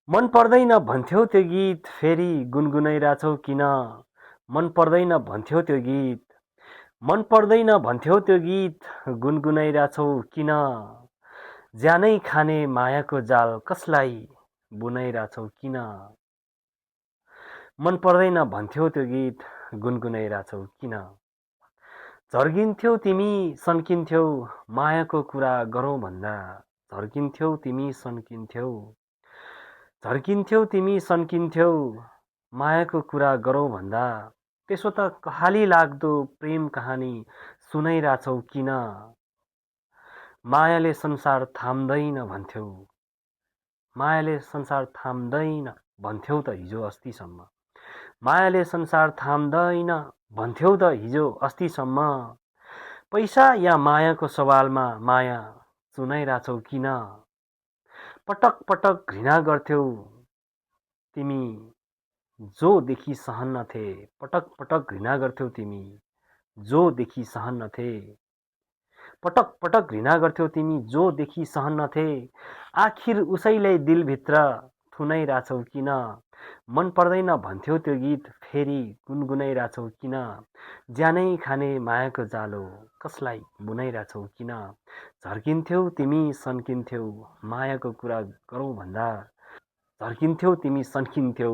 मन पर्दैन भन्थ्यौ त्यो गीत फेरि गुनगुनाइरहेछौ किन? मन पर्दैन भन्थ्यौ त्यो गीत मन पर्दैन भन्थ्यौ त्यो गीत गुनगुनाइरहेछौ किन? ज्यानै खाने मायाको जाल कसलाई बुनाइरहेछौ किन? मन पर्दैन भन्थ्यौ त्यो गीत गुनगुनाइरहेछौ किन? झर्किन्थ्यौ तिमी सन्किन्थ्यौ मायाको कुरा गरौँ भन्दा झर्किन्थ्यौ तिमी सन्किन्थ्यौ झर्किन्थ्यौ तिमी सन्किन्थ्यौ मायाको कुरा गरौँ भन्दा त्यसो त कहाली लाग्दो प्रेम कहानी सुनाइरहेछौ किन? मायाले संसार थाम्दैन भन्थ्यौ मायाले संसार थाम्दैन भन्थ्यौ त हिजो अस्तिसम्म मायाले संसार थाम्दैन भन्थ्यौ त हिजो अस्तिसम्म पैसा या मायाको सवालमा माया सुनाइरहेछौ किन? पटक पटक घृणा गर्थ्यौ तिमी जो देखि सहन्नथे पटक पटक घृणा गर्थ्यौ तिमी जो देखि सहन्नथे पटक पटक घृणा गर्थ्यौ तिमी जो देखि सहन्नथे आखिर उसैलाई दिलभित्र थुनाइरहेछौ किन? मन पर्दैन भन्थ्यौ त्यो गीत फेरि गुनगुनाइरहेछौ किन? ज्यानै खाने मायाको जालो कसलाई बुनाइरहेछौ किन? झर्किन्थ्यौ तिमी सन्किन्थ्यौ मायाको कुरा गरौँ भन्दा झर्किन्थ्यौ तिमी सन्किन्थ्यौ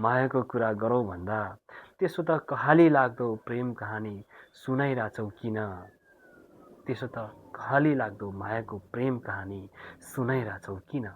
मायाको कुरा गरौँ भन्दा त्यसो त कहाली लाग्दो प्रेम कहानी सुनाइरहेछौ किन? त्यसो त कहाली लाग्दो मायाको प्रेम कहानी सुनाइरहेछौ किन?